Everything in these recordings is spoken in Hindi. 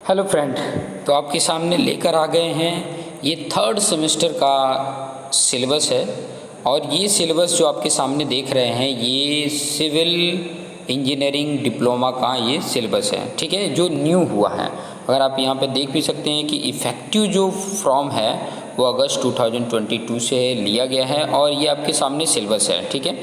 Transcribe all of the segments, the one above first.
हेलो फ्रेंड, तो आपके सामने लेकर आ गए हैं ये थर्ड सेमेस्टर का सिलेबस है। और ये सिलेबस जो आपके सामने देख रहे हैं ये सिविल इंजीनियरिंग डिप्लोमा का ये सिलेबस है, ठीक है, जो न्यू हुआ है। अगर आप यहाँ पे देख भी सकते हैं कि इफ़ेक्टिव जो फॉर्म है वो अगस्त 2022 से लिया गया है और ये आपके सामने सिलेबस है, ठीक है।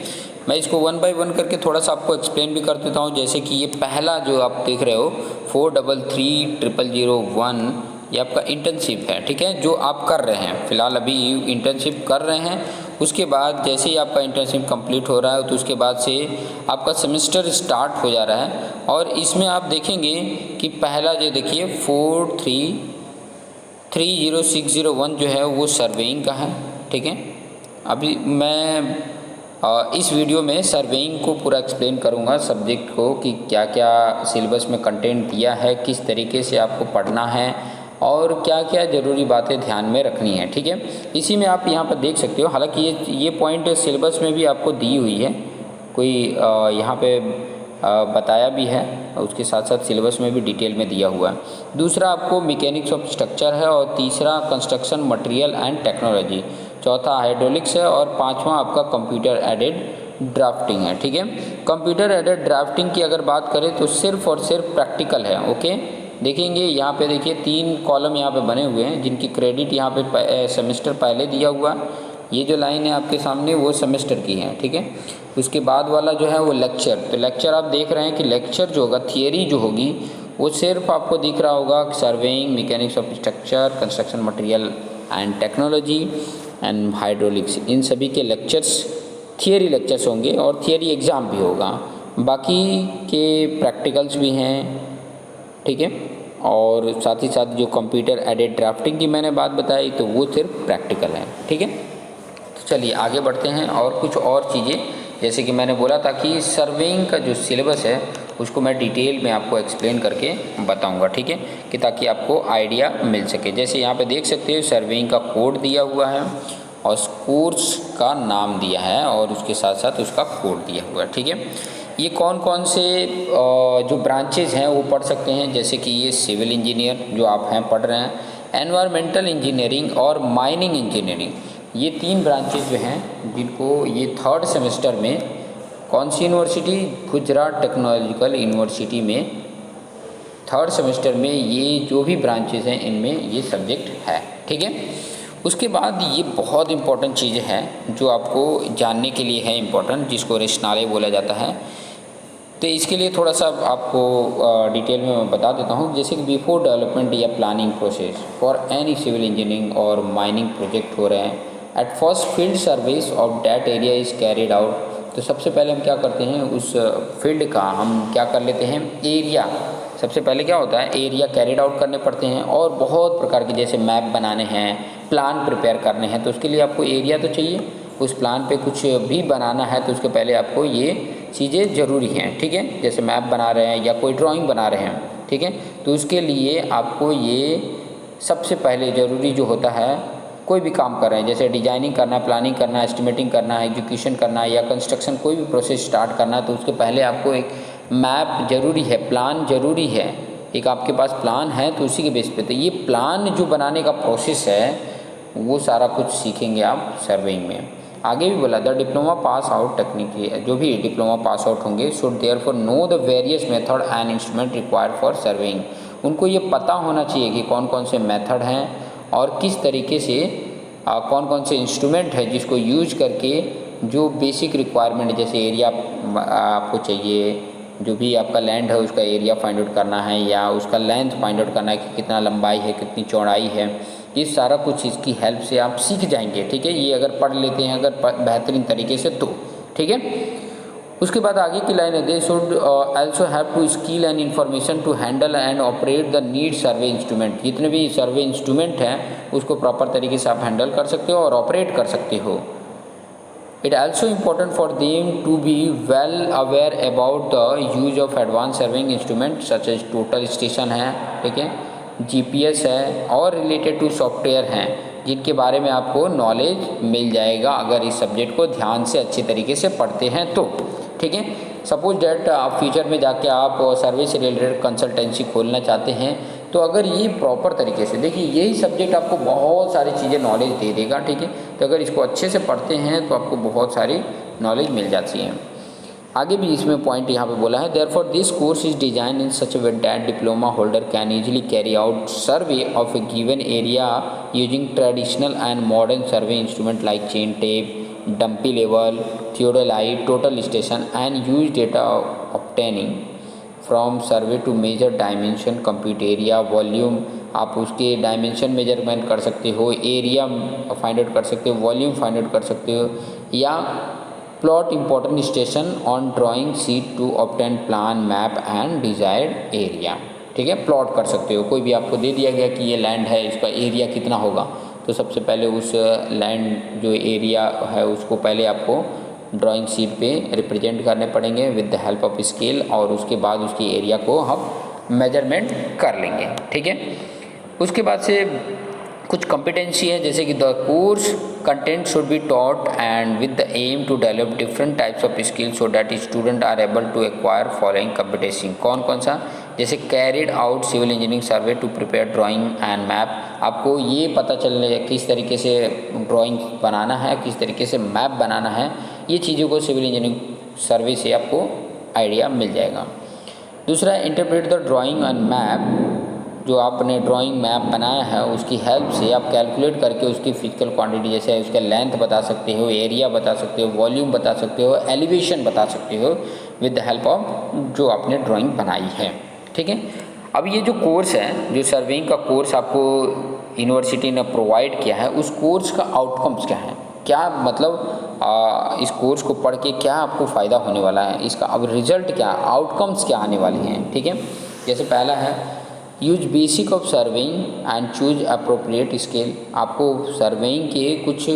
मैं इसको वन बाय वन करके थोड़ा सा आपको एक्सप्लेन भी कर देता हूँ। जैसे कि ये पहला जो आप देख रहे हो 433001 ये आपका इंटर्नशिप है, ठीक है, जो आप कर रहे हैं फ़िलहाल अभी इंटर्नशिप कर रहे हैं। उसके बाद जैसे ही आपका इंटर्नशिप कंप्लीट हो रहा है तो उसके बाद से आपका सेमेस्टर स्टार्ट हो जा रहा है। और इसमें आप देखेंगे कि पहला जो देखिए 43300601 जो है वो सर्वेइंग का है, ठीक है। अभी मैं इस वीडियो में सर्वेइंग को पूरा एक्सप्लेन करूंगा सब्जेक्ट को कि क्या क्या सिलेबस में कंटेंट दिया है, किस तरीके से आपको पढ़ना है और क्या क्या ज़रूरी बातें ध्यान में रखनी है, ठीक है। इसी में आप यहाँ पर देख सकते हो, हालांकि ये पॉइंट सिलेबस में भी आपको दी हुई है, कोई यहाँ पे बताया भी है, उसके साथ साथ सिलेबस में भी डिटेल में दिया हुआ है। दूसरा आपको मैकेनिक्स ऑफ स्ट्रक्चर है और तीसरा कंस्ट्रक्शन मटेरियल एंड टेक्नोलॉजी, चौथा हाइड्रोलिक्स है और पांचवा आपका कंप्यूटर एडेड ड्राफ्टिंग है, ठीक है। कंप्यूटर एडेड ड्राफ्टिंग की अगर बात करें तो सिर्फ और सिर्फ प्रैक्टिकल है, ओके। देखेंगे यहाँ पे देखिए 3 कॉलम यहाँ पे बने हुए हैं जिनकी क्रेडिट यहाँ पे सेमेस्टर पहले दिया हुआ है। ये जो लाइन है आपके सामने वो सेमेस्टर की है, ठीक है। उसके बाद वाला जो है वो लेक्चर, तो लेक्चर आप देख रहे हैं कि लेक्चर जो होगा, थियरी जो होगी वो सिर्फ आपको दिख रहा होगा surveying, mechanics of structure, construction material and technology and hydraulics, इन सभी के लेक्चर्स थियरी लेक्चर्स होंगे और थियरी एग्ज़ाम भी होगा। बाकी के प्रैक्टिकल्स भी हैं, ठीक है। और साथ ही साथ जो कंप्यूटर एडेड ड्राफ्टिंग की मैंने बात बताई तो वो सिर्फ प्रैक्टिकल है, ठीक है। तो चलिए आगे बढ़ते हैं और कुछ और चीज़ें, जैसे कि मैंने बोला था कि सर्वेइंग का जो सिलेबस है उसको मैं डिटेल में आपको एक्सप्लेन करके बताऊंगा, ठीक है, कि ताकि आपको आइडिया मिल सके। जैसे यहाँ पे देख सकते हो सर्वेइंग का कोड दिया हुआ है और कोर्स का नाम दिया है और उसके साथ साथ उसका कोड दिया हुआ है, ठीक है। ये कौन कौन से जो ब्रांचेज हैं वो पढ़ सकते हैं, जैसे कि ये सिविल इंजीनियर जो आप हैं पढ़ रहे हैं, एनवायरमेंटल इंजीनियरिंग और माइनिंग इंजीनियरिंग, ये 3 ब्रांचेज जो हैं जिनको ये थर्ड सेमेस्टर में कौन सी यूनिवर्सिटी, गुजरात टेक्नोलॉजिकल यूनिवर्सिटी में थर्ड सेमेस्टर में ये जो भी ब्रांचेज हैं इनमें ये सब्जेक्ट है, ठीक है। उसके बाद ये बहुत इम्पोर्टेंट चीज़ है जो आपको जानने के लिए है इम्पोर्टेंट, जिसको रेशनाले बोला जाता है। तो इसके लिए थोड़ा सा आपको डिटेल में मैं बता देता हूँ। जैसे कि बिफोर डेवलपमेंट या planning process for any civil engineering और माइनिंग प्रोजेक्ट हो रहे हैं, at first field service of that area is carried out. तो सबसे पहले हम क्या करते हैं, उस फील्ड का हम क्या कर लेते हैं, एरिया, सबसे पहले क्या होता है एरिया कैरिड आउट करने पड़ते हैं। और बहुत प्रकार के जैसे मैप बनाने हैं, प्लान प्रिपेयर करने हैं, तो उसके लिए आपको एरिया तो चाहिए। उस प्लान पे कुछ भी बनाना है तो उसके पहले आपको ये चीज़ें ज़रूरी हैं, ठीक है। जैसे मैप बना रहे हैं या कोई ड्राइंग बना रहे हैं, ठीक है, तो उसके लिए आपको ये सबसे पहले ज़रूरी जो होता है, कोई भी काम कर रहे हैं जैसे डिजाइनिंग करना, प्लानिंग करना, एस्टिमेटिंग करना, एग्जीक्यूशन करना या कंस्ट्रक्शन कोई भी प्रोसेस स्टार्ट करना, तो उसके पहले आपको एक मैप ज़रूरी है, प्लान ज़रूरी है। एक आपके पास प्लान है तो उसी के बेस पे, तो ये प्लान जो बनाने का प्रोसेस है वो सारा कुछ सीखेंगे आप सर्वेइंग में। आगे भी बोला the diploma pass out technically, जो भी डिप्लोमा पास आउट होंगे should therefore know the various method and instrument required for surveying. उनको ये पता होना चाहिए कि कौन कौन से मेथड हैं और किस तरीके से कौन कौन से इंस्ट्रूमेंट है जिसको यूज करके जो बेसिक रिक्वायरमेंट, जैसे एरिया आपको चाहिए, जो भी आपका लैंड है उसका एरिया फाइंड आउट करना है या उसका लेंथ फाइंड आउट करना है कि कितना लंबाई है, कितनी चौड़ाई है, ये सारा कुछ इसकी हेल्प से आप सीख जाएंगे, ठीक है। ये अगर पढ़ लेते हैं अगर बेहतरीन तरीके से तो, ठीक है। उसके बाद आगे की लाइन है they should also have to skill and information to handle and operate the need survey instrument. जितने भी सर्वे इंस्ट्रूमेंट हैं उसको प्रॉपर तरीके से आप हैंडल कर सकते हो और ऑपरेट कर सकते हो। It also important for them to be well aware about the use of advance serving instrument such as total station है, ठीक है, GPS है और रिलेटेड टू सॉफ्टवेयर हैं जिनके बारे में आपको नॉलेज मिल जाएगा अगर इस सब्जेक्ट को ध्यान से अच्छे तरीके से पढ़ते हैं तो, ठीक है। सपोज डैट आप फ्यूचर में जाके आप सर्विस रिलेटेड कंसल्टेंसी खोलना चाहते हैं तो अगर ये प्रॉपर तरीके से देखिए, यही सब्जेक्ट आपको बहुत सारी चीज़ें नॉलेज दे देगा, ठीक है। तो अगर इसको अच्छे से पढ़ते हैं तो आपको बहुत सारी नॉलेज मिल जाती है। आगे भी इसमें पॉइंट यहाँ पे बोला है, therefore this course is design in such a way that diploma holder can easily carry out survey of a given area using traditional and modern survey instrument like chain tape, dumpy level, theodolite, total station and use data obtaining from survey to measure dimension, compute area, volume, आप उसके डायमेंशन मेजरमेंट कर सकते हो, एरिया फाइंड आउट कर सकते हो, वॉल्यूम फाइंड आउट कर सकते हो, या plot important station on drawing sheet to obtain plan, map and desired area, ठीक है। प्लॉट कर सकते हो, कोई भी आपको दे दिया गया कि ये लैंड है, इसका एरिया कितना होगा, तो सबसे पहले उस लैंड जो एरिया है उसको पहले आपको ड्राइंग शीट पे रिप्रेजेंट करने पड़ेंगे with the help of scale, और उसके बाद उसकी एरिया को हम मेजरमेंट कर लेंगे, ठीक है। उसके बाद से कुछ कॉम्पिटेंसी है, जैसे कि the course content should be taught and with the aim to develop different types of skill so that student are able to acquire following competency. कौन कौन सा, जैसे carried out civil engineering survey to prepare drawing and map, आपको ये पता चलने किस तरीके से ड्राइंग बनाना है, किस तरीके से मैप बनाना है, ये चीज़ों को सिविल इंजीनियरिंग सर्वे से आपको आइडिया मिल जाएगा। दूसरा, interpret the drawing and map, जो आपने ड्राइंग मैप बनाया है उसकी हेल्प से आप कैलकुलेट करके उसकी फिजिकल क्वांटिटी, जैसे उसका लेंथ बता सकते हो, एरिया बता सकते हो, वॉल्यूम बता सकते हो, एलिवेशन बता सकते हो विद द हेल्प ऑफ जो आपने ड्राइंग बनाई है, ठीक है। अब ये जो कोर्स है, जो सर्वेइंग का कोर्स आपको यूनिवर्सिटी ने प्रोवाइड किया है, उस कोर्स का आउटकम्स क्या है, क्या मतलब इस कोर्स को पढ़ के क्या आपको फ़ायदा होने वाला है, इसका अब रिजल्ट क्या, आउटकम्स क्या आने वाली हैं, ठीक है। जैसे पहला है, use basic of surveying and choose appropriate scale, आपको सर्वेइंग के कुछ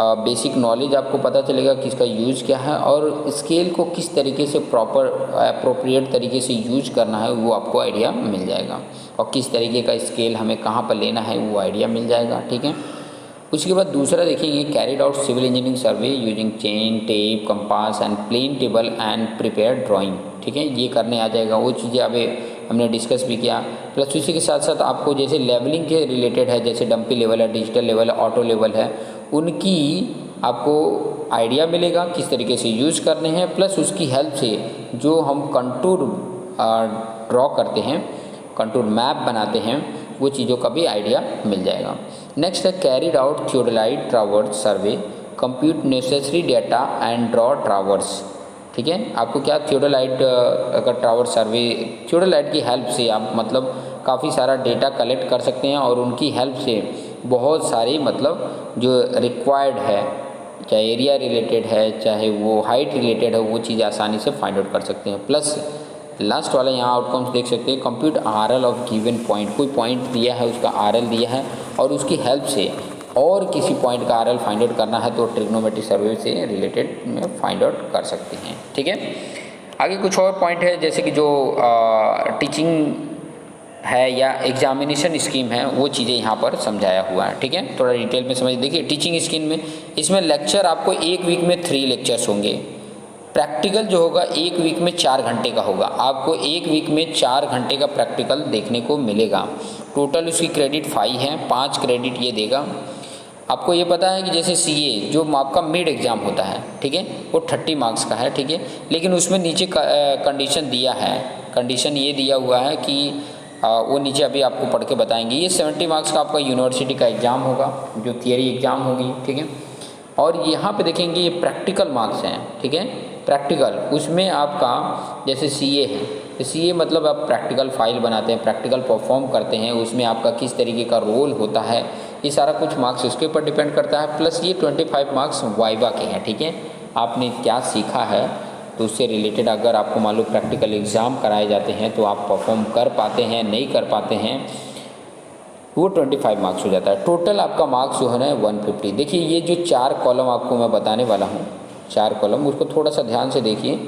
बेसिक नॉलेज आपको पता चलेगा कि इसका यूज़ क्या है, और स्केल को किस तरीके से प्रॉपर अप्रोप्रिएट तरीके से यूज करना है वो आपको आइडिया मिल जाएगा, और किस तरीके का स्केल हमें कहाँ पर लेना है वो आइडिया मिल जाएगा, ठीक है। उसके बाद दूसरा देखेंगे, carried out civil engineering survey using chain tape, compass and plane table and prepare drawing, ठीक है। ये करने आ जाएगा, वो चीज़ें अभी हमने डिस्कस भी किया। प्लस उसी के साथ साथ आपको जैसे लेवलिंग के रिलेटेड है, जैसे डंपी लेवल है, डिजिटल लेवल है, ऑटो लेवल है, उनकी आपको आइडिया मिलेगा किस तरीके से यूज़ करने हैं, प्लस उसकी हेल्प से जो हम कंटूर ड्रॉ करते हैं, कंटूर मैप बनाते हैं, वो चीज़ों का भी आइडिया मिल जाएगा। नेक्स्ट है, carried out theodolite traverse survey, compute necessary data and draw traverse, ठीक है। आपको क्या थियोडोलाइट अगर ट्रावर्स सर्वे, थियोडोलाइट की हेल्प से आप मतलब काफ़ी सारा डेटा कलेक्ट कर सकते हैं, और उनकी हेल्प से बहुत सारी मतलब जो रिक्वायर्ड है, चाहे एरिया रिलेटेड है, चाहे वो हाइट रिलेटेड है, वो चीज़ आसानी से फाइंड आउट कर सकते हैं। प्लस लास्ट वाला यहाँ आउटकम्स देख सकते हैं, compute RL of given point, कोई पॉइंट दिया है उसका आरएल दिया है, और उसकी हेल्प से और किसी पॉइंट का आरएल फाइंड आउट करना है तो ट्रिग्नोमेट्रिक सर्वे से रिलेटेड में फाइंड आउट कर सकते हैं, ठीक है। आगे कुछ और पॉइंट है, जैसे कि जो टीचिंग है या एग्जामिनेशन स्कीम है, वो चीज़ें यहाँ पर समझाया हुआ है, ठीक है। थोड़ा डिटेल में समझ देखिए, टीचिंग स्कीम में इसमें लेक्चर आपको एक वीक में 3 लेक्चर्स होंगे, प्रैक्टिकल जो होगा एक वीक में 4 घंटे का होगा, आपको एक वीक में 4 घंटे का प्रैक्टिकल देखने को मिलेगा। टोटल उसकी क्रेडिट 5 है, 5 क्रेडिट ये देगा। आपको ये पता है कि जैसे सीए जो आपका मिड एग्ज़ाम होता है, ठीक है, वो 30 मार्क्स का है, ठीक है, लेकिन उसमें नीचे कंडीशन दिया है, कंडीशन ये दिया हुआ है कि वो नीचे अभी आपको पढ़ के बताएंगे। ये 70 मार्क्स का आपका यूनिवर्सिटी का एग्ज़ाम होगा, जो थियरी एग्ज़ाम होगी, ठीक है। और यहाँ पे देखेंगे ये प्रैक्टिकल मार्क्स हैं, ठीक है, प्रैक्टिकल, उसमें आपका जैसे सीए है, तो सीए मतलब आप प्रैक्टिकल फाइल बनाते हैं, प्रैक्टिकल परफॉर्म करते हैं, उसमें आपका किस तरीके का रोल होता है, ये सारा कुछ मार्क्स उसके ऊपर डिपेंड करता है। प्लस ये 25 मार्क्स वाइवा के हैं, ठीक है, आपने क्या सीखा है तो उससे रिलेटेड अगर आपको मान लो प्रैक्टिकल एग्ज़ाम कराए जाते हैं तो आप परफॉर्म कर पाते हैं, नहीं कर पाते हैं, वो 25 मार्क्स हो जाता है। टोटल आपका मार्क्स जो है ना 150। देखिए ये जो 4 कॉलम आपको मैं बताने वाला हूँ, 4 कॉलम, उसको थोड़ा सा ध्यान से देखिए,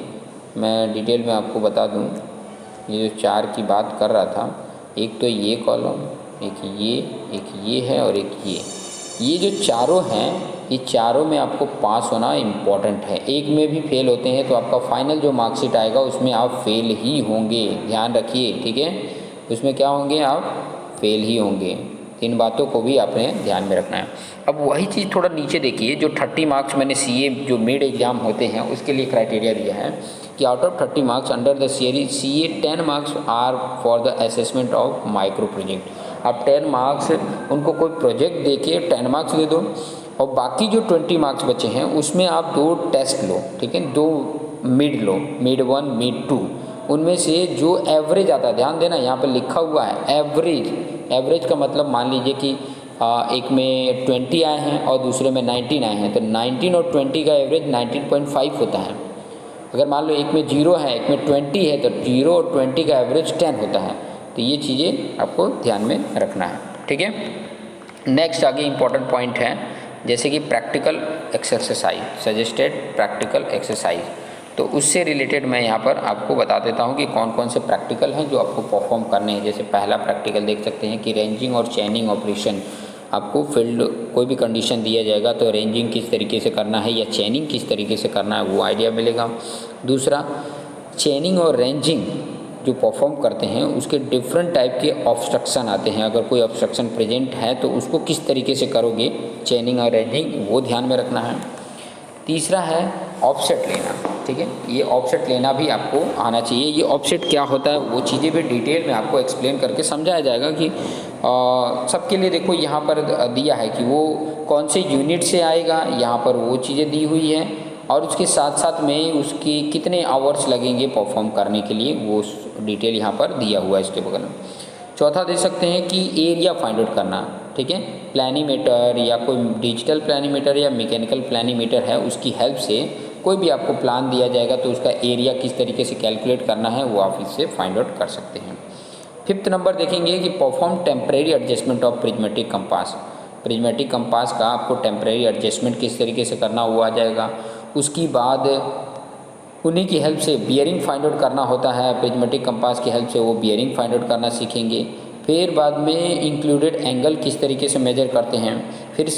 मैं डिटेल में आपको बता दूँ। ये जो 4 की बात कर रहा था, एक तो ये कॉलम, एक ये है और एक ये जो चारों हैं, ये चारों में आपको पास होना इम्पॉर्टेंट है। एक में भी फेल होते हैं तो आपका फाइनल जो मार्कशीट आएगा उसमें आप फेल ही होंगे, ध्यान रखिए, ठीक है, उसमें क्या होंगे, आप फेल ही होंगे। इन बातों को भी आपने ध्यान में रखना है। अब वही चीज़ थोड़ा नीचे देखिए, जो 30 मार्क्स मैंने सीए जो मिड एग्जाम होते हैं उसके लिए क्राइटेरिया दिया है कि out of 30 marks under the series CA 10 marks are for the assessment of micro project. आप 10 मार्क्स उनको कोई प्रोजेक्ट दे के 10 मार्क्स दे दो, और बाकी जो 20 मार्क्स बचे हैं उसमें आप 2 टेस्ट लो, ठीक है, 2 मिड लो, मिड 1 मिड 2। उनमें से जो एवरेज आता है, ध्यान देना यहाँ पर लिखा हुआ है एवरेज। एवरेज का मतलब मान लीजिए कि एक में 20 आए हैं और दूसरे में 19 आए हैं, तो 19 और 20 का एवरेज 19.5 होता है। अगर मान लो एक में 0 है एक में 20 है, तो 0 और 20 का एवरेज 10 होता है। तो ये चीज़ें आपको ध्यान में रखना है, ठीक है। नेक्स्ट आगे इम्पॉर्टेंट पॉइंट है, जैसे कि practical exercise, suggested practical exercise. तो उससे रिलेटेड मैं यहाँ पर आपको बता देता हूँ कि कौन कौन से प्रैक्टिकल हैं जो आपको परफॉर्म करने हैं। जैसे पहला प्रैक्टिकल देख सकते हैं कि रेंजिंग और चेनिंग ऑपरेशन। आपको फील्ड कोई भी कंडीशन दिया जाएगा तो रेंजिंग किस तरीके से करना है या चेनिंग किस तरीके से करना है वो आइडिया मिलेगा। दूसरा, चेनिंग और रेंजिंग जो परफॉर्म करते हैं उसके डिफरेंट टाइप के ऑब्स्ट्रक्शन आते हैं। अगर कोई ऑब्स्ट्रक्शन प्रेजेंट है तो उसको किस तरीके से करोगे, चेनिंग और रेंजिंग, वो ध्यान में रखना है। तीसरा है ऑफसेट लेना, ठीक है, ये ऑफसेट लेना भी आपको आना चाहिए। ये ऑफसेट क्या होता है वो चीज़ें भी डिटेल में आपको एक्सप्लेन करके समझाया जाएगा कि सबके लिए देखो यहाँ पर दिया है कि वो कौन से यूनिट से आएगा, यहाँ पर वो चीज़ें दी हुई है, और उसके साथ साथ में उसकी कितने आवर्स लगेंगे परफॉर्म करने के लिए, वो डिटेल यहाँ पर दिया हुआ है इसके बगल में। चौथा दे सकते हैं कि एरिया फाइंड आउट करना, ठीक है, प्लानीमीटर या कोई डिजिटल प्लानीमीटर या मैकेनिकल प्लानीमीटर है उसकी हेल्प से कोई भी आपको प्लान दिया जाएगा तो उसका एरिया किस तरीके से कैलकुलेट करना है वो आप इससे फाइंड आउट कर सकते हैं। फिफ्थ नंबर देखेंगे कि perform temporary adjustment of prismatic compass. Prismatic compass का आपको टेम्परेरी एडजस्टमेंट किस तरीके से करना वो आ जाएगा। उसकी बाद उन्हीं की हेल्प से बियरिंग फाइंड आउट करना होता है, प्रिज्मेटिक कंपास की हेल्प से वो बियरिंग फाइंड आउट करना सीखेंगे। फिर बाद में इंक्लूडेड एंगल किस तरीके से मेजर करते हैं। फिर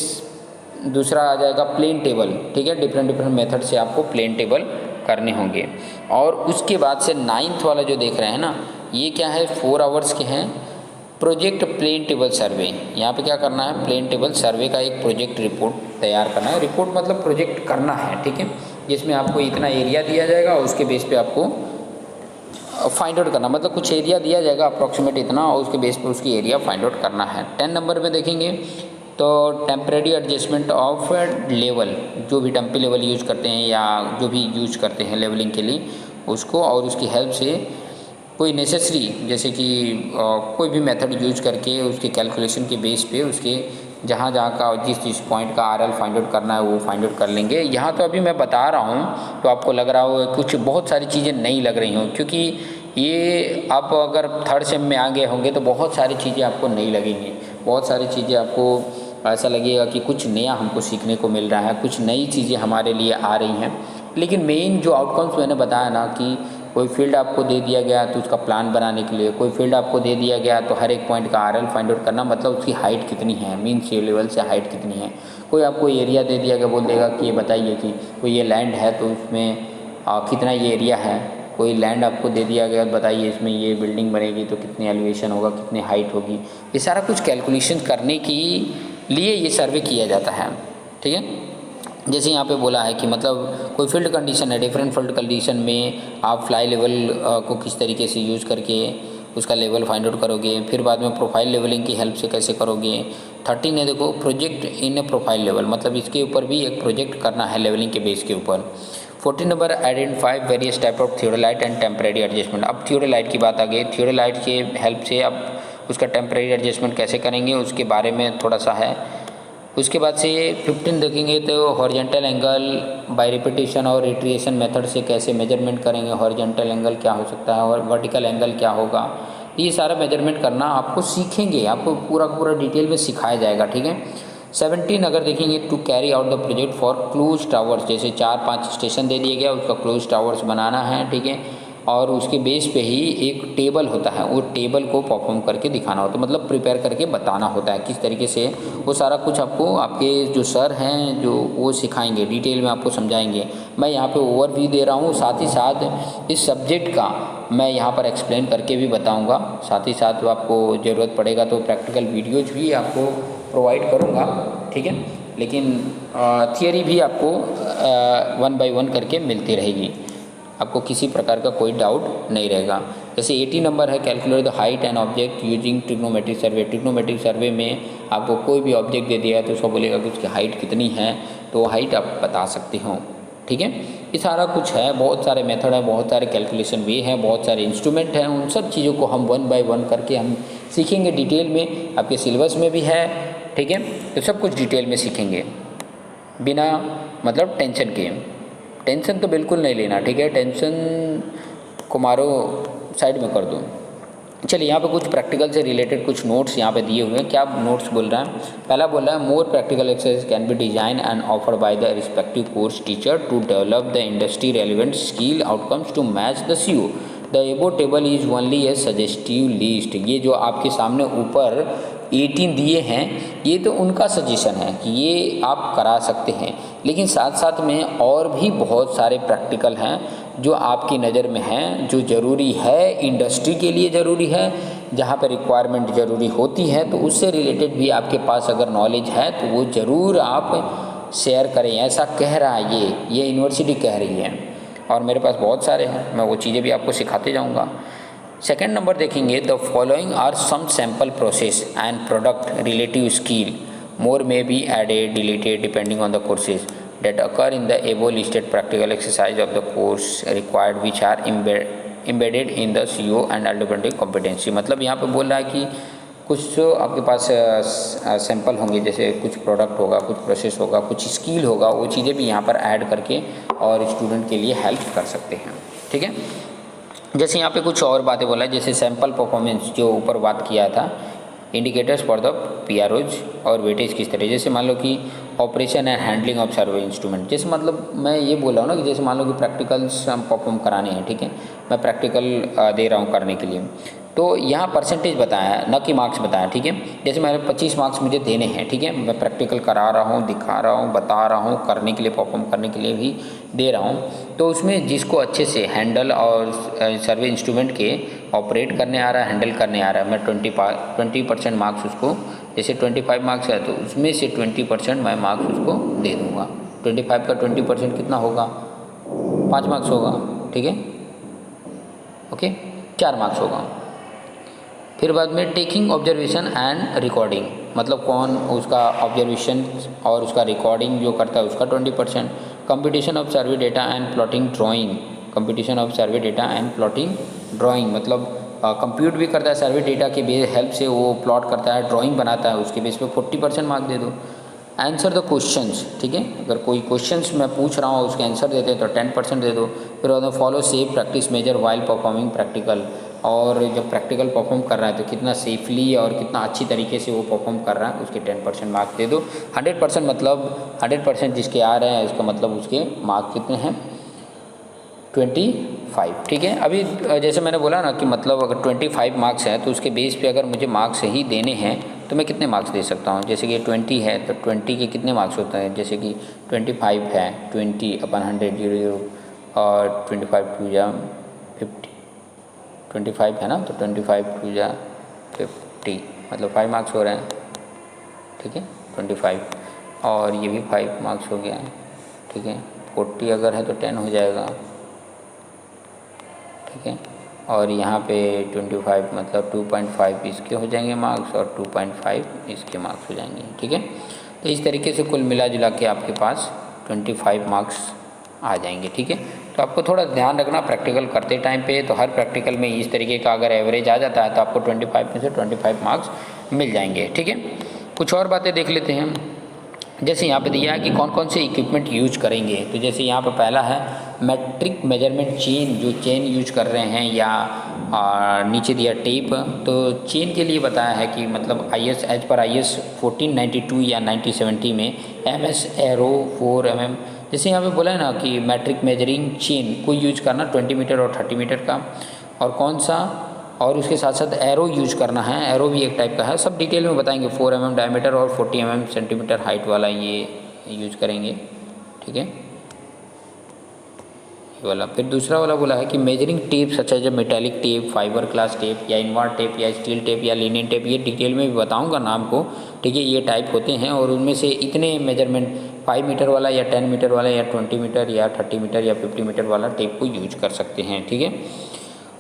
दूसरा आ जाएगा प्लेन टेबल, ठीक है, डिफरेंट मेथड से आपको प्लेन टेबल करने होंगे। और उसके बाद से 9th वाला जो देख रहे हैं ना, ये क्या है, 4 आवर्स के हैं, प्रोजेक्ट प्लेन टेबल सर्वे। यहाँ पे क्या करना है, प्लेन टेबल सर्वे का एक प्रोजेक्ट रिपोर्ट तैयार करना है। रिपोर्ट मतलब प्रोजेक्ट करना है, ठीक है, जिसमें आपको इतना एरिया दिया जाएगा और उसके बेस पे आपको फाइंड आउट करना, मतलब कुछ एरिया दिया जाएगा अप्रॉक्सीमेट इतना और उसके बेस पे उसकी एरिया फाइंड आउट करना है। 10 नंबर में देखेंगे तो टेम्परेरी एडजस्टमेंट ऑफ लेवल, जो भी डंपी लेवल यूज करते हैं या जो भी यूज करते हैं लेवलिंग के लिए उसको, और उसकी हेल्प से कोई नेसेसरी जैसे कि कोई भी मेथड यूज करके उसके कैलकुलेशन के बेस पे उसके जहाँ का जिस पॉइंट का आरएल फाइंड आउट करना है वो फाइंड आउट कर लेंगे। यहाँ तो अभी मैं बता रहा हूँ तो आपको लग रहा हो कुछ बहुत सारी चीज़ें नहीं लग रही हों, क्योंकि ये आप अगर 3rd सेम में आ गए होंगे तो बहुत सारी चीज़ें आपको नहीं लगेंगी, बहुत सारी चीज़ें आपको ऐसा लगेगा कि कुछ नया हमको सीखने को मिल रहा है, कुछ नई चीज़ें हमारे लिए आ रही हैं। लेकिन मेन जो आउटकम्स मैंने बताया ना कि कोई फील्ड आपको दे दिया गया तो उसका प्लान बनाने के लिए, कोई फील्ड आपको दे दिया गया तो हर एक पॉइंट का आरएल फाइंड आउट करना, मतलब उसकी हाइट कितनी है, मीन सी लेवल से हाइट कितनी है। कोई आपको एरिया दे दिया गया, बोल देगा कि ये बताइए कि कोई ये लैंड है तो उसमें कितना ये एरिया है। कोई लैंड आपको दे दिया गया, बताइए इसमें ये बिल्डिंग बनेगी तो कितनी एलिवेशन होगा, कितनी हाइट होगी। ये सारा कुछ कैलकुलेशन करने के लिए ये सर्वे किया जाता है, ठीक है। जैसे यहाँ पे बोला है कि मतलब कोई फील्ड कंडीशन है, डिफरेंट फील्ड कंडीशन में आप फ्लाई लेवल को किस तरीके से यूज़ करके उसका लेवल फाइंड आउट करोगे। फिर बाद में प्रोफाइल लेवलिंग की हेल्प से कैसे करोगे। 13 है देखो, project in A profile level, मतलब इसके ऊपर भी एक प्रोजेक्ट करना है लेवलिंग के बेस के ऊपर। 14 number, identify various type of theodolite and temporary adjustment. अब थियोडोलाइट की बात आ गई, थियोडोलाइट के हेल्प से आप उसका टेम्परेरी एडजस्टमेंट कैसे करेंगे उसके बारे में थोड़ा सा है। उसके बाद से 15 देखेंगे तो हॉरिजॉन्टल एंगल बाय रिपीटेशन और रिट्रिएशन मेथड से कैसे मेजरमेंट करेंगे, हॉरिजॉन्टल एंगल क्या हो सकता है और वर्टिकल एंगल क्या होगा, ये सारा मेजरमेंट करना आपको सीखेंगे, आपको पूरा डिटेल में सिखाया जाएगा, ठीक है। 17 अगर देखेंगे, to carry out the project for close towers, जैसे 4-5 स्टेशन दे दिए गया, उसका क्लोज टावर्स बनाना है, ठीक है। और उसके बेस पे ही एक टेबल होता है, वो टेबल को परफॉर्म करके दिखाना होता है, मतलब प्रिपेयर करके बताना होता है किस तरीके से। वो सारा कुछ आपको आपके जो सर हैं जो वो सिखाएंगे, डिटेल में आपको समझाएंगे। मैं यहाँ पे ओवरव्यू दे रहा हूँ, साथ ही साथ इस सब्जेक्ट का मैं यहाँ पर एक्सप्लेन करके भी बताऊँगा। साथ ही साथ आपको ज़रूरत पड़ेगा तो प्रैक्टिकल वीडियोज भी आपको प्रोवाइड करूँगा, ठीक है। लेकिन थियरी भी आपको 1 बाय 1 करके मिलती रहेगी, आपको किसी प्रकार का कोई डाउट नहीं रहेगा। जैसे 80 नंबर है, calculate the height and object using trigonometric survey. Trigonometric survey में आपको कोई भी ऑब्जेक्ट दे दिया तो उसको बोलेगा कि उसकी हाइट कितनी है, तो वो हाइट आप बता सकते हो, ठीक है। ये सारा कुछ है, बहुत सारे मेथड है, बहुत सारे कैलकुलेशन वे हैं, बहुत सारे इंस्ट्रूमेंट हैं। उन सब चीज़ों को हम 1 बाय 1 करके हम सीखेंगे डिटेल में, आपके सिलेबस में भी है, ठीक है। तो सब कुछ डिटेल में सीखेंगे बिना मतलब टेंशन के। टेंशन तो बिल्कुल नहीं लेना, ठीक है। टेंशन को मारो, साइड में कर दो। चलिए यहाँ पे कुछ प्रैक्टिकल से रिलेटेड कुछ नोट्स यहाँ पे दिए हुए हैं। क्या नोट्स बोल रहा है? पहला बोल रहा है more practical exercise can be design and offered by the respective course teacher to develop the industry relevant skill outcomes to match the CO. The above table is only a suggestive list. ये जो आपके सामने ऊपर 18 दिए हैं, ये तो उनका सजेशन है कि ये आप करा सकते हैं, लेकिन साथ साथ में और भी बहुत सारे प्रैक्टिकल हैं जो आपकी नज़र में हैं, जो ज़रूरी है, इंडस्ट्री के लिए ज़रूरी है, जहाँ पर रिक्वायरमेंट ज़रूरी होती है। तो उससे रिलेटेड भी आपके पास अगर नॉलेज है तो वो ज़रूर आप शेयर करें। ऐसा कह रहा है ये यूनिवर्सिटी कह रही है, और मेरे पास बहुत सारे हैं, मैं वो चीज़ें भी आपको सिखाते जाऊँगा। सेकेंड नंबर देखेंगे, the following are some sample process and product relative skill, more may be added deleted depending on the courses that occur in the above listed practical exercise of the course required which are embedded in the CO and alternative competency। मतलब यहाँ पे बोल रहा है कि कुछ जो आपके पास सैंपल होंगे, जैसे कुछ प्रोडक्ट होगा, कुछ प्रोसेस होगा, कुछ स्किल होगा, वो चीज़ें भी यहाँ पर ऐड करके और स्टूडेंट के लिए हेल्प कर सकते हैं, ठीक है। जैसे यहाँ पे कुछ और बातें बोला है, जैसे सैंपल परफॉर्मेंस जो ऊपर बात किया था, इंडिकेटर्स फॉर द PROs और वेटेज किस तरह, जैसे मान लो कि operation and handling of survey instrument. जैसे मतलब मैं ये बोल रहा हूँ ना कि जैसे मान लो कि प्रैक्टिकल्स हम परफॉर्म कराने हैं, ठीक है, मैं प्रैक्टिकल दे रहा हूँ करने के लिए, तो यहाँ परसेंटेज बताया है, न कि मार्क्स बताया, ठीक है। जैसे मैंने 25 मार्क्स मुझे देने हैं, ठीक है, मैं प्रैक्टिकल करा रहा हूँ, दिखा रहा हूँ, बता रहा हूँ, करने के लिए, परफॉर्म करने के लिए भी दे रहा हूँ। तो उसमें जिसको अच्छे से हैंडल और सर्वे इंस्ट्रूमेंट के ऑपरेट करने आ रहा है, हैंडल करने आ रहा है, मैं 20% मार्क्स उसको, जैसे 25 मार्क्स है तो उसमें से 20% मैं मार्क्स उसको दे दूँगा। 25 का 20% कितना होगा? 5 मार्क्स होगा, ठीक है, ओके, 4 मार्क्स होगा। फिर बाद में टेकिंग ऑब्जर्वेशन एंड रिकॉर्डिंग, मतलब कौन उसका ऑब्जर्वेशन और उसका रिकॉर्डिंग जो करता है उसका 20%। Computation of survey data and plotting drawing, computation of survey data and plotting drawing, मतलब कंप्यूट भी करता है, सर्वे डेटा के हेल्प से वो प्लॉट करता है, ड्राइंग बनाता है, उसके बेस पे 40% मार्क दे दो। आंसर द क्वेश्चंस, ठीक है, अगर कोई क्वेश्चंस मैं पूछ रहा हूँ उसके आंसर देते हैं तो 10% दे दो। फिर बाद में follow safe practice measure while performing practical, और जब प्रैक्टिकल परफॉर्म कर रहा है तो कितना सेफली और कितना अच्छी तरीके से वो परफॉर्म कर रहा है, उसके 10% मार्क्स दे दो। 100% मतलब 100% जिसके आ रहे हैं उसका मतलब उसके मार्क्स कितने हैं? 25, ठीक है। अभी जैसे मैंने बोला ना कि मतलब अगर 25 मार्क्स है तो उसके बेस पे अगर मुझे मार्क्स ही देने हैं तो मैं कितने मार्क्स दे सकता हूँ? जैसे कि 20 है तो 20 के कितने मार्क्स होते हैं? जैसे कि 25 है, 20/100 0 और 25 2 जा 50, 25 है ना, तो 25 2 जा 50, मतलब 5 मार्क्स हो रहे हैं, ठीक है, 25, और ये भी 5 मार्क्स हो गया, ठीक है। 40 अगर है तो 10 हो जाएगा, ठीक है, और यहाँ पे 25 मतलब 2.5 इसके हो जाएंगे मार्क्स और 2.5 इसके मार्क्स हो जाएंगे, ठीक है। तो इस तरीके से कुल मिला जुला के आपके पास 25 मार्क्स आ जाएंगे, ठीक है। तो आपको थोड़ा ध्यान रखना प्रैक्टिकल करते टाइम पे, तो हर प्रैक्टिकल में इस तरीके का अगर एवरेज आ जाता है तो आपको 25 में से 25 मार्क्स मिल जाएंगे, ठीक है। कुछ और बातें देख लेते हैं। जैसे यहाँ पे दिया है कि कौन कौन से इक्विपमेंट यूज करेंगे, तो जैसे यहाँ पे पहला है मैट्रिक मेजरमेंट चेन, जो चेन यूज कर रहे हैं, या नीचे दिया टेप। तो चेन के लिए बताया है कि मतलब IS एज पर IS 1492 या 1970 में MS एरो 4 mm जैसे यहाँ पे बोला है ना कि मैट्रिक मेजरिंग चेन को यूज करना 20 मीटर और 30 मीटर का, और कौन सा, और उसके साथ साथ एरो यूज करना है, एरो भी एक टाइप का है, सब डिटेल में बताएंगे। 4 mm डायमीटर और 40 mm सेंटीमीटर हाइट वाला ये यूज करेंगे, ठीक है, ये वाला। फिर दूसरा वाला बोला है कि measuring tape such as metallic tape, fibre glass tape या इनवर्ट टेप या स्टील टेप या लिनियन टेप, ये डिटेल में भी बताऊंगा नाम को, ठीक है। ये टाइप होते हैं और उनमें से इतने मेजरमेंट 5 मीटर वाला या 10 मीटर वाला या 20 मीटर या 30 मीटर या 50 मीटर वाला टेप को यूज कर सकते हैं, ठीक है।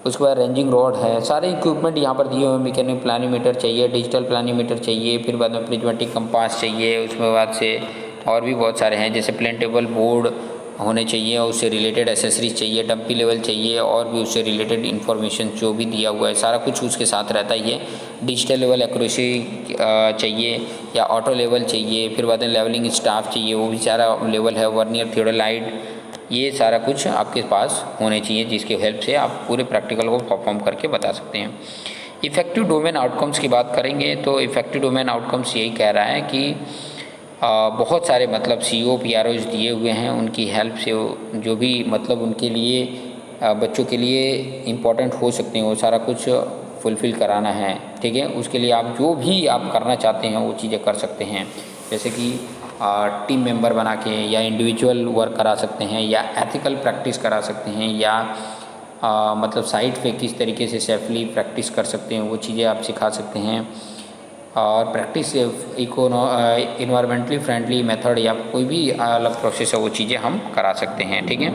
उसके बाद रेंजिंग रॉड है, सारे इक्विपमेंट यहाँ पर दिए हुए हैं। मैकेनिक प्लानीमीटर चाहिए, डिजिटल प्लानीमीटर चाहिए, फिर बाद में प्रिज्मेटिक कंपास चाहिए, उसके बाद से और भी बहुत सारे हैं, जैसे प्लेनटेबल बोर्ड होने चाहिए और उससे रिलेटेड एसेसरीज चाहिए, डंपी लेवल चाहिए और भी उससे रिलेटेड इन्फॉर्मेशन जो भी दिया हुआ है सारा कुछ उसके साथ रहता ही है। डिजिटल लेवल एक्यूरेसी चाहिए या ऑटो लेवल चाहिए, फिर बाद में लेवलिंग स्टाफ चाहिए, वो भी सारा लेवल है, वर्नियर थियोडोलाइट, ये सारा कुछ आपके पास होने चाहिए, जिसकी हेल्प से आप पूरे प्रैक्टिकल को परफॉर्म करके बता सकते हैं। इफ़ेक्टिव डोमेन आउटकम्स की बात करेंगे तो इफ़ेक्टिव डोमेन आउटकम्स यही कह रहा है कि बहुत सारे मतलब CO PROs दिए हुए हैं, उनकी हेल्प से जो भी मतलब उनके लिए बच्चों के लिए इम्पोर्टेंट हो सकते हैं वो सारा कुछ फुलफ़िल कराना है, ठीक है। उसके लिए आप जो भी आप करना चाहते हैं वो चीज़ें कर सकते हैं, जैसे कि टीम मेंबर बना के या इंडिविजुअल वर्क करा सकते हैं या एथिकल प्रैक्टिस करा सकते हैं या मतलब साइट पे किस तरीके से सेफली प्रैक्टिस कर सकते हैं वो चीज़ें आप सिखा सकते हैं। और प्रैक्टिस इन्वायरमेंटली फ्रेंडली मेथड या कोई भी अलग प्रोसेस है वो चीज़ें हम करा सकते हैं, ठीक है।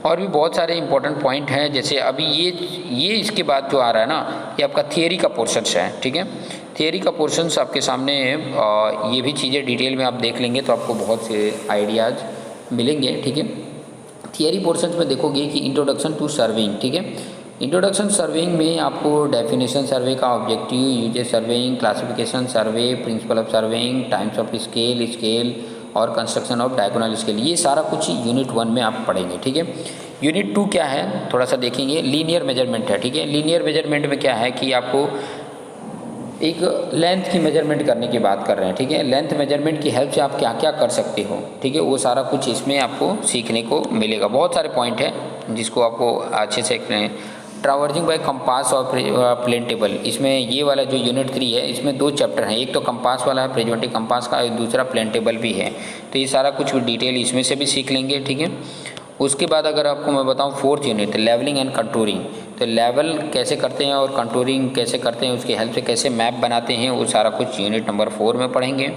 और भी बहुत सारे इंपॉर्टेंट पॉइंट हैं, जैसे अभी ये इसके बाद जो आ रहा है ना, ये आपका थियरी का पोर्शंस है, ठीक है। थियरी का पोर्शंस आपके सामने ये भी चीज़ें डिटेल में आप देख लेंगे तो आपको बहुत से आइडियाज़ मिलेंगे, ठीक है। थियरी पोर्शंस में देखोगे कि इंट्रोडक्शन टू सर्वेइंग, ठीक है। इंट्रोडक्शन सर्वेइंग में आपको डेफिनेशन सर्वे का, objective, uses surveying, classification survey, principle of surveying, times of scale और कंस्ट्रक्शन ऑफ डायगोनल स्केल, ये सारा कुछ यूनिट 1 में आप पढ़ेंगे, ठीक है। यूनिट 2 क्या है थोड़ा सा देखेंगे, लीनियर मेजरमेंट है, ठीक है। लीनियर मेजरमेंट में क्या है कि आपको एक लेंथ की मेजरमेंट करने की बात कर रहे हैं, ठीक है। लेंथ मेजरमेंट की हेल्प से आप क्या क्या कर सकते हो, ठीक है, वो सारा कुछ इसमें आपको सीखने को मिलेगा। बहुत सारे पॉइंट हैं जिसको आपको अच्छे से ट्रावर्जिंग बाय कंपास और प्लेन टेबल, इसमें ये वाला जो यूनिट 3 है इसमें 2 चैप्टर हैं, एक तो कंपास वाला है प्रिज्मेटिक कंपास का, एक दूसरा प्लेन टेबल भी है, तो ये सारा कुछ डिटेल इसमें से भी सीख लेंगे, ठीक है। उसके बाद अगर आपको मैं बताऊं 4th unit levelling and contouring, तो लेवल कैसे करते हैं और कंटूरिंग कैसे करते हैं, उसकी हेल्प से कैसे मैप बनाते हैं, वो सारा कुछ यूनिट नंबर 4 में पढ़ेंगे।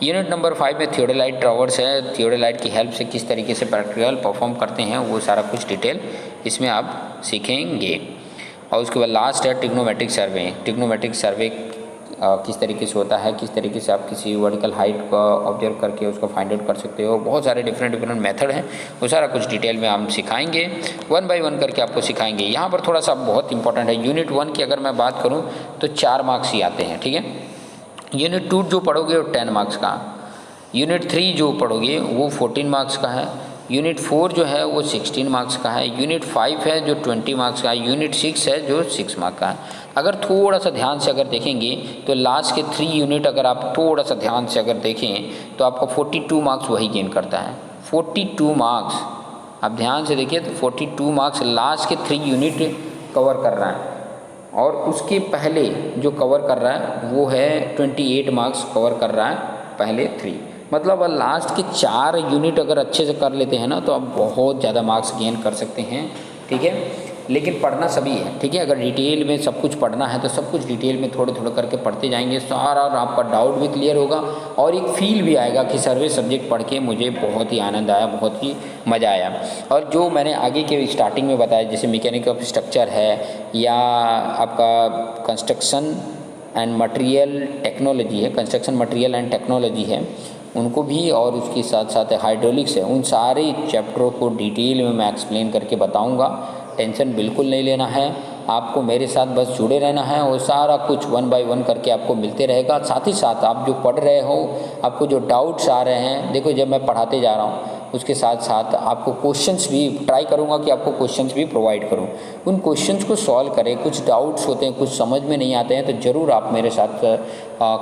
यूनिट नंबर 5 में थियोडोलाइट ट्रावर्स है, थियोडोलाइट की हेल्प से किस तरीके से प्रैक्टिकल परफॉर्म करते हैं वो सारा कुछ डिटेल इसमें आप सीखेंगे। और उसके बाद लास्ट है ट्रिग्नोमेट्रिक सर्वे। ट्रिग्नोमेट्रिक सर्वे किस तरीके से होता है, किस तरीके से आप किसी वर्टिकल हाइट को ऑब्जर्व करके उसको फाइंड आउट कर सकते हो, बहुत सारे डिफरेंट मेथड हैं, वो सारा कुछ डिटेल में हम सिखाएंगे, 1 बाय 1 करके आपको सिखाएंगे। यहाँ पर थोड़ा सा बहुत इंपॉर्टेंट है, यूनिट 1 की अगर मैं बात करूँ तो 4 मार्क्स ही आते हैं, ठीक है। यूनिट 2 जो पढ़ोगे वो 10 मार्क्स का, यूनिट 3 जो पढ़ोगे वो 14 मार्क्स का है, यूनिट 4 जो है वो 16 मार्क्स का है, यूनिट 5 है जो 20 मार्क्स का है, यूनिट 6 है जो 6 मार्क्स का है। अगर थोड़ा सा ध्यान से अगर देखेंगे तो लास्ट के 3 यूनिट अगर आप थोड़ा सा ध्यान से अगर देखें तो आपका 42 मार्क्स वही गेन करता है, 42 मार्क्स। आप ध्यान से देखिए तो 42 मार्क्स लास्ट के 3 यूनिट कवर कर रहा है, और उसके पहले जो कवर कर रहा है वो है 28 मार्क्स कवर कर रहा है पहले 3। मतलब लास्ट के 4 यूनिट अगर अच्छे से कर लेते हैं ना तो आप बहुत ज़्यादा मार्क्स गेन कर सकते हैं, ठीक है। लेकिन पढ़ना सभी है, ठीक है। अगर डिटेल में सब कुछ पढ़ना है तो सब कुछ डिटेल में थोड़े थोड़े करके पढ़ते जाएंगे सारा, और आपका डाउट भी क्लियर होगा और एक फील भी आएगा कि सर्वे सब्जेक्ट पढ़ के मुझे बहुत ही आनंद आया, बहुत ही मज़ा आया। और जो मैंने आगे के स्टार्टिंग में बताया जैसे मैकेनिक ऑफ स्ट्रक्चर है या आपका कंस्ट्रक्शन एंड मटेरियल टेक्नोलॉजी है, कंस्ट्रक्शन मटेरियल एंड टेक्नोलॉजी है, उनको भी, और उसके साथ साथ हाइड्रोलिक्स है, उन सारे चैप्टरों को डिटेल में मैं एक्सप्लेन करके बताऊंगा। टेंशन बिल्कुल नहीं लेना है, आपको मेरे साथ बस जुड़े रहना है और सारा कुछ 1 बाय 1 करके आपको मिलते रहेगा। साथ ही साथ आप जो पढ़ रहे हो, आपको जो डाउट्स आ रहे हैं, देखो जब मैं पढ़ाते जा रहा हूँ उसके साथ साथ आपको क्वेश्चंस भी ट्राई करूँगा कि आपको क्वेश्चंस भी प्रोवाइड करूँ, उन क्वेश्चंस को सॉल्व करें। कुछ डाउट्स होते हैं, कुछ समझ में नहीं आते हैं तो ज़रूर आप मेरे साथ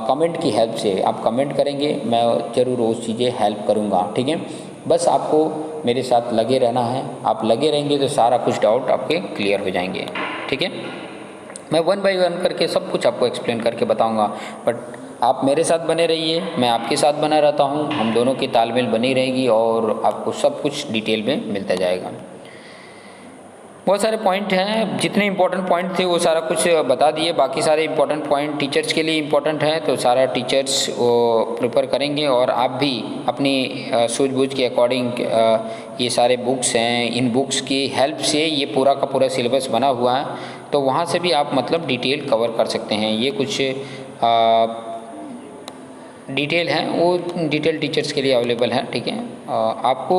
कमेंट की हेल्प से आप कमेंट करेंगे, मैं ज़रूर वो चीज़ें हेल्प करूँगा, ठीक है। बस आपको मेरे साथ लगे रहना है। आप लगे रहेंगे तो सारा कुछ डाउट आपके क्लियर हो जाएंगे, ठीक है। मैं 1 बाय 1 करके सब कुछ आपको एक्सप्लेन करके बताऊंगा, बट आप मेरे साथ बने रहिए, मैं आपके साथ बना रहता हूँ, हम दोनों की तालमेल बनी रहेगी और आपको सब कुछ डिटेल में मिलता जाएगा। बहुत सारे पॉइंट हैं, जितने इंपॉर्टेंट पॉइंट थे वो सारा कुछ बता दिए। बाकी सारे इंपॉर्टेंट पॉइंट टीचर्स के लिए इंपॉर्टेंट हैं, तो सारा टीचर्स वो प्रिपेयर करेंगे और आप भी अपनी सूझबूझ के अकॉर्डिंग ये सारे बुक्स हैं, इन बुक्स की हेल्प से ये पूरा का पूरा सिलेबस बना हुआ है, तो वहाँ से भी आप मतलब डिटेल कवर कर सकते हैं। ये कुछ डिटेल हैं, वो डिटेल टीचर्स के लिए अवेलेबल है, ठीक है। आपको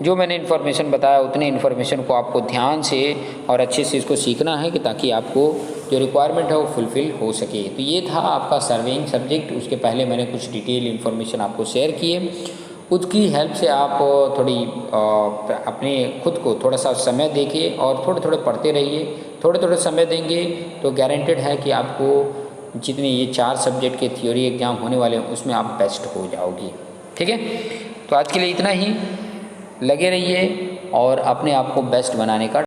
जो मैंने इन्फॉर्मेशन बताया उतने इन्फॉर्मेशन को आपको ध्यान से और अच्छे से इसको सीखना है कि ताकि आपको जो रिक्वायरमेंट है वो फुलफ़िल हो सके। तो ये था आपका सर्वेइंग सब्जेक्ट। उसके पहले मैंने कुछ डिटेल इन्फॉर्मेशन आपको शेयर किए, उसकी हेल्प से आप थोड़ी अपने खुद को थोड़ा सा समय देखिए और थोड़े थोड़े पढ़ते रहिए। थोड़े थोड़े समय देंगे तो गारंटेड है कि आपको जितने ये 4 सब्जेक्ट के थ्योरी एग्ज़ाम होने वाले हैं उसमें आप बेस्ट हो जाओगी, ठीक है। तो आज के लिए इतना ही, लगे रहिए और अपने आप को बेस्ट बनाने का